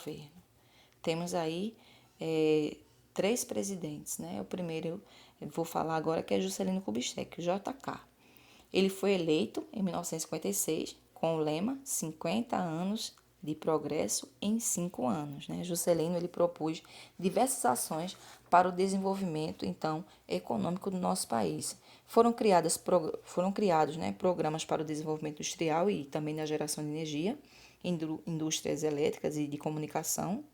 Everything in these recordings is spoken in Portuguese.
governo. Temos aí 3 presidentes, né? O primeiro, eu vou falar agora, que é Juscelino Kubitschek, o JK. Ele foi eleito em 1956 com o lema 50 anos de progresso em 5 anos, né? Juscelino, ele propôs diversas ações para o desenvolvimento, então, econômico do nosso país. Foram criados, né, programas para o desenvolvimento industrial e também na geração de energia, indústrias elétricas e de comunicação,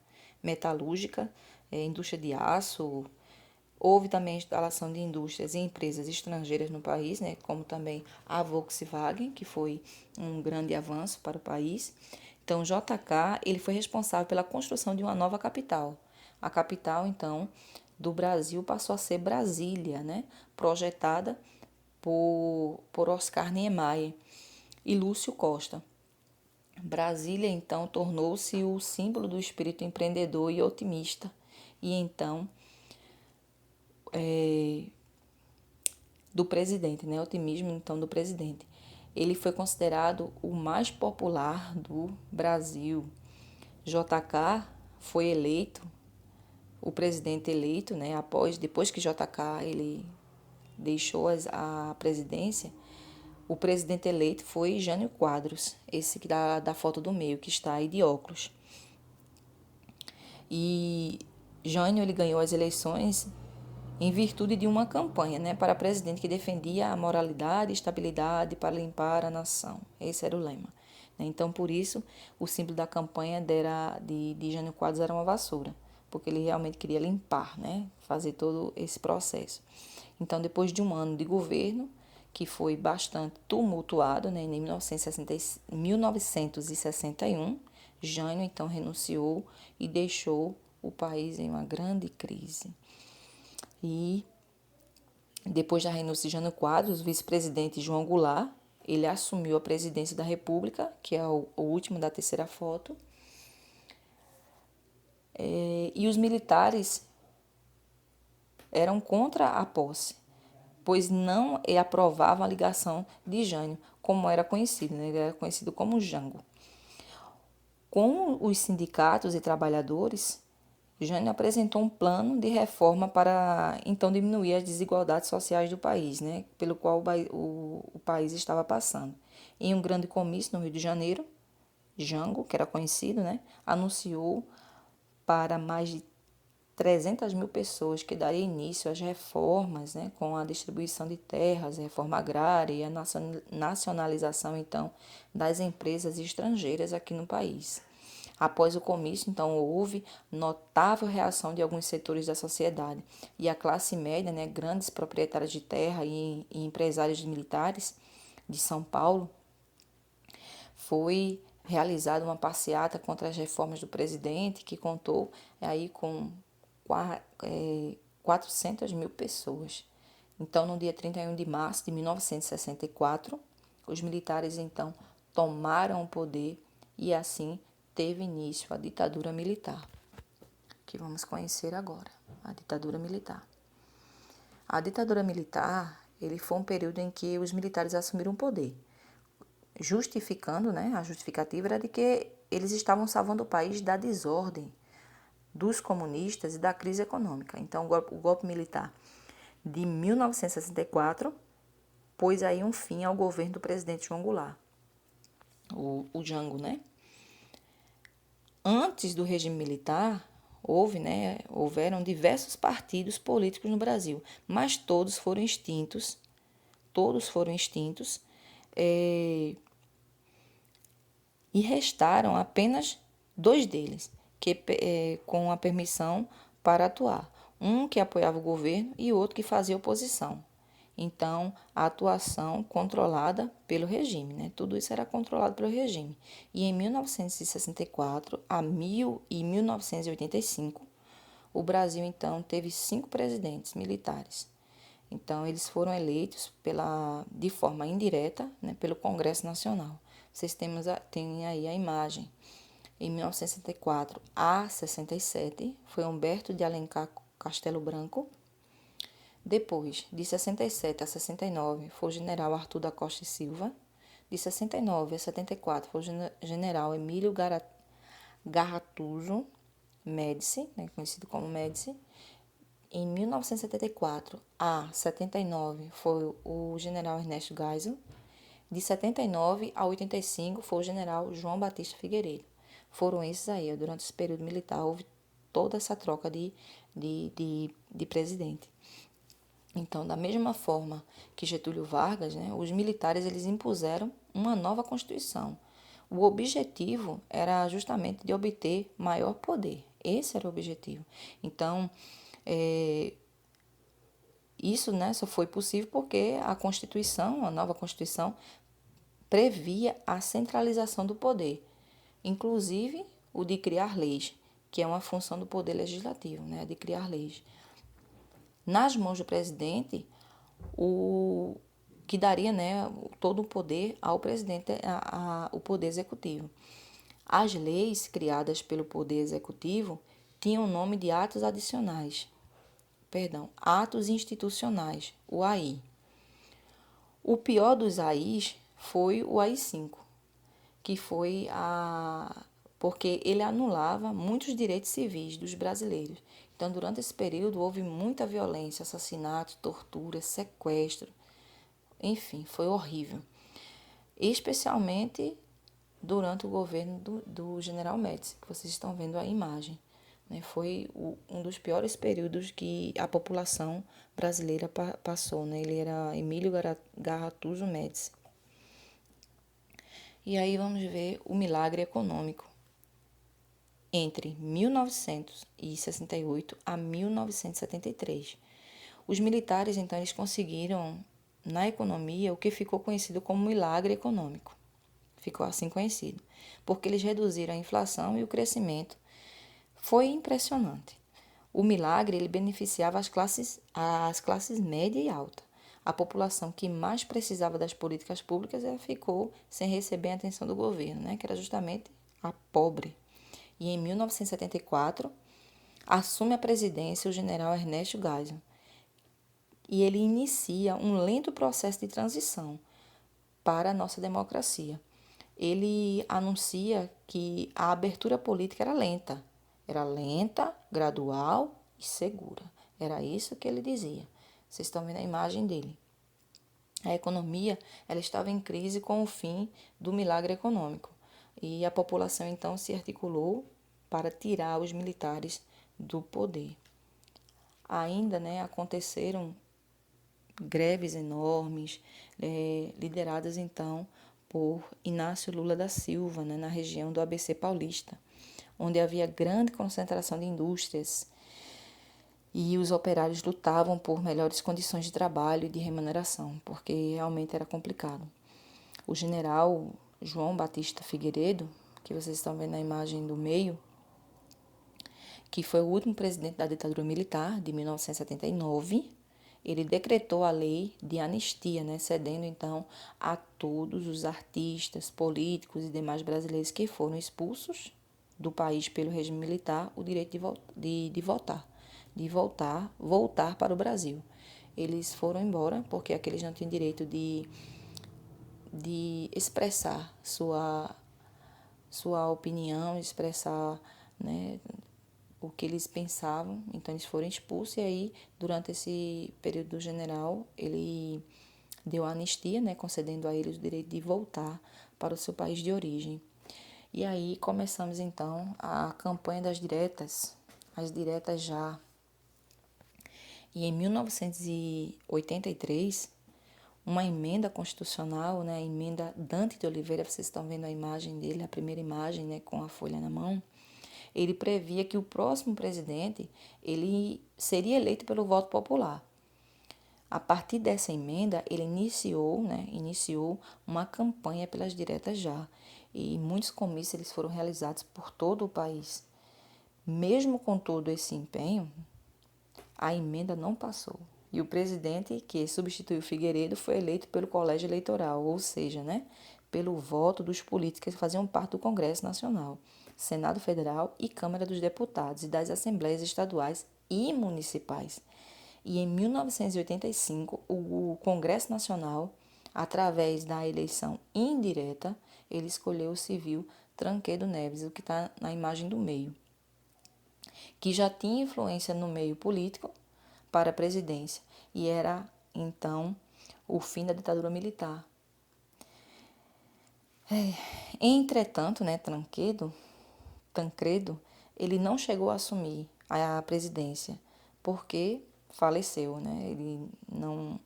metalúrgica, indústria de aço. Houve também a instalação de indústrias e empresas estrangeiras no país, né, como também a Volkswagen, que foi um grande avanço para o país. Então, o JK, ele foi responsável pela construção de uma nova capital. A capital, então, do Brasil passou a ser Brasília, né, projetada por Oscar Niemeyer e Lúcio Costa. Brasília, então, tornou-se o símbolo do espírito empreendedor e otimista. E então, do presidente, né? Otimismo, então, do presidente. Ele foi considerado o mais popular do Brasil. JK foi eleito, o presidente eleito, né? Depois que JK ele deixou a presidência, o presidente eleito foi Jânio Quadros, esse que da foto do meio, que está aí de óculos. E Jânio, ele ganhou as eleições em virtude de uma campanha, né, para presidente que defendia a moralidade e estabilidade para limpar a nação. Esse era o lema. Então, por isso, o símbolo da campanha de Jânio Quadros era uma vassoura, porque ele realmente queria limpar, né, fazer todo esse processo. Então, depois de um ano de governo, que foi bastante tumultuado, né, em 1961, Jânio, então, renunciou e deixou o país em uma grande crise. E depois da renúncia de Jânio Quadros, o vice-presidente João Goulart, ele assumiu a presidência da República, que é o último da terceira foto. E os militares eram contra a posse, pois não aprovavam a ligação de Jânio, como era conhecido, né? Ele era conhecido como Jango. Com os sindicatos e trabalhadores, Jânio apresentou um plano de reforma para, então, diminuir as desigualdades sociais do país, né, pelo qual o país estava passando. Em um grande comício no Rio de Janeiro, Jango, que era conhecido, né, anunciou para mais de 300 mil pessoas que daria início às reformas, né, com a distribuição de terras, a reforma agrária e a nacionalização, então, das empresas estrangeiras aqui no país. Após o comício, então, houve notável reação de alguns setores da sociedade e a classe média, né, grandes proprietários de terra e empresários militares de São Paulo, foi realizada uma passeata contra as reformas do presidente, que contou aí com 400 mil pessoas. Então, no dia 31 de março de 1964, os militares, então, tomaram o poder e, assim, teve início a ditadura militar, que vamos conhecer agora, a ditadura militar. A ditadura militar, ele foi um período em que os militares assumiram o poder, justificando, né, a justificativa era de que eles estavam salvando o país da desordem dos comunistas e da crise econômica. Então, o golpe militar de 1964 pôs aí um fim ao governo do presidente João Goulart, o Jango, né? Antes do regime militar, houveram diversos partidos políticos no Brasil, mas todos foram extintos, e restaram apenas 2 deles, com a permissão para atuar. Um que apoiava o governo e outro que fazia oposição. Então, a atuação controlada pelo regime, né? Tudo isso era controlado pelo regime. E em 1964 e 1985, o Brasil, então, teve 5 presidentes militares. Então, eles foram eleitos de forma indireta, né, pelo Congresso Nacional. Vocês têm aí a imagem. Em 1964 a 67, foi Humberto de Alencar Castelo Branco. Depois, de 67 a 69, foi o general Arthur da Costa e Silva. De 69 a 74, foi o general Emílio Gattuso Médici, né, conhecido como Médici. Em 1974 a 79 foi o general Ernesto Geisel. De 79 a 85 foi o general João Batista Figueiredo. Foram esses aí. Durante esse período militar houve toda essa troca de presidente. Então, da mesma forma que Getúlio Vargas, né, os militares eles impuseram uma nova Constituição. O objetivo era justamente de obter maior poder. Esse era o objetivo. Então, isso, né, só foi possível porque a Constituição, a nova Constituição, previa a centralização do poder, inclusive o de criar leis, que é uma função do poder legislativo, né, de criar leis. Nas mãos do presidente, o que daria, né, todo o poder ao presidente, o poder executivo. As leis criadas pelo poder executivo tinham o nome de atos institucionais, o AI. O pior dos AIs foi o AI-5, que foi porque ele anulava muitos direitos civis dos brasileiros. Então, durante esse período, houve muita violência, assassinato, tortura, sequestro, enfim, foi horrível. Especialmente durante o governo do general Médici, que vocês estão vendo a imagem. Foi um dos piores períodos que a população brasileira passou. Ele era Emílio Gattuso Médici. E aí vamos ver o milagre econômico. Entre 1968 a 1973. Os militares, então, eles conseguiram, na economia, o que ficou conhecido como milagre econômico. Ficou assim conhecido, porque eles reduziram a inflação e o crescimento. Foi impressionante. O milagre ele beneficiava as classes média e alta. A população que mais precisava das políticas públicas ficou sem receber a atenção do governo, que era justamente a pobre. E em 1974, assume a presidência o general Ernesto Geisel. E ele inicia um lento processo de transição para a nossa democracia. Ele anuncia que a abertura política era lenta. Era lenta, gradual e segura. Era isso que ele dizia. Vocês estão vendo a imagem dele. A economia ela estava em crise com o fim do milagre econômico. E a população então se articulou para tirar os militares do poder. Ainda aconteceram greves enormes, lideradas então por Inácio Lula da Silva, na região do ABC Paulista, onde havia grande concentração de indústrias e os operários lutavam por melhores condições de trabalho e de remuneração, porque realmente era complicado. O general João Batista Figueiredo, que vocês estão vendo na imagem do meio, que foi o último presidente da ditadura militar de 1979, ele decretou a lei de anistia, cedendo então a todos os artistas, políticos e demais brasileiros que foram expulsos do país pelo regime militar o direito de voltar para o Brasil. Eles foram embora porque aqueles não tinham direito de expressar sua opinião, expressar, o que eles pensavam. Então eles foram expulsos e aí durante esse período do general ele deu a anistia, concedendo a eles o direito de voltar para o seu país de origem. E aí começamos então a campanha das diretas, as diretas já. E em 1983, uma emenda constitucional, a emenda Dante de Oliveira, vocês estão vendo a imagem dele, a primeira imagem, com a folha na mão, ele previa que o próximo presidente ele seria eleito pelo voto popular. A partir dessa emenda, ele iniciou uma campanha pelas diretas já. E muitos comícios eles foram realizados por todo o país. Mesmo com todo esse empenho, a emenda não passou. E o presidente que substituiu Figueiredo foi eleito pelo colégio eleitoral, ou seja, pelo voto dos políticos que faziam parte do Congresso Nacional, Senado Federal e Câmara dos Deputados e das Assembleias Estaduais e Municipais. E em 1985, o Congresso Nacional, através da eleição indireta, ele escolheu o civil Tancredo Neves, o que está na imagem do meio, que já tinha influência no meio político para a presidência e era, então, o fim da ditadura militar. Entretanto, né, Tancredo, ele não chegou a assumir a presidência, porque faleceu, né? Ele não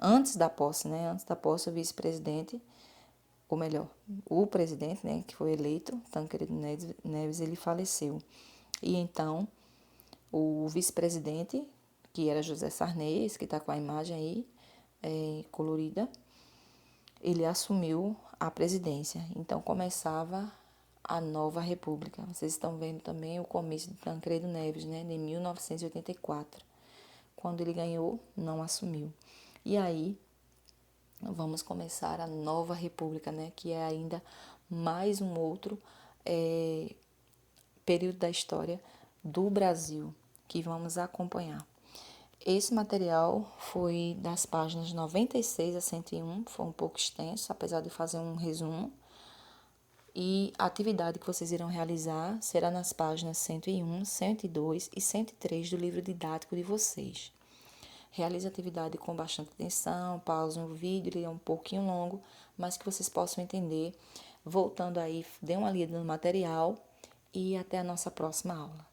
antes da posse, né? Antes da posse, o vice-presidente, ou melhor, o presidente, né, que foi eleito, Tancredo Neves, ele faleceu. E então, o vice-presidente, que era José Sarney, que está com a imagem aí colorida, ele assumiu a presidência. Então começava a nova república. Vocês estão vendo também o começo de Tancredo Neves, né, de 1984. Quando ele ganhou, não assumiu. E aí vamos começar a nova república, né, que é ainda mais um outro período da história do Brasil que vamos acompanhar. Esse material foi das páginas 96 a 101, foi um pouco extenso, apesar de fazer um resumo. E a atividade que vocês irão realizar será nas páginas 101, 102 e 103 do livro didático de vocês. Realize a atividade com bastante atenção, pause o vídeo, ele é um pouquinho longo, mas que vocês possam entender. Voltando aí, dê uma lida no material e até a nossa próxima aula.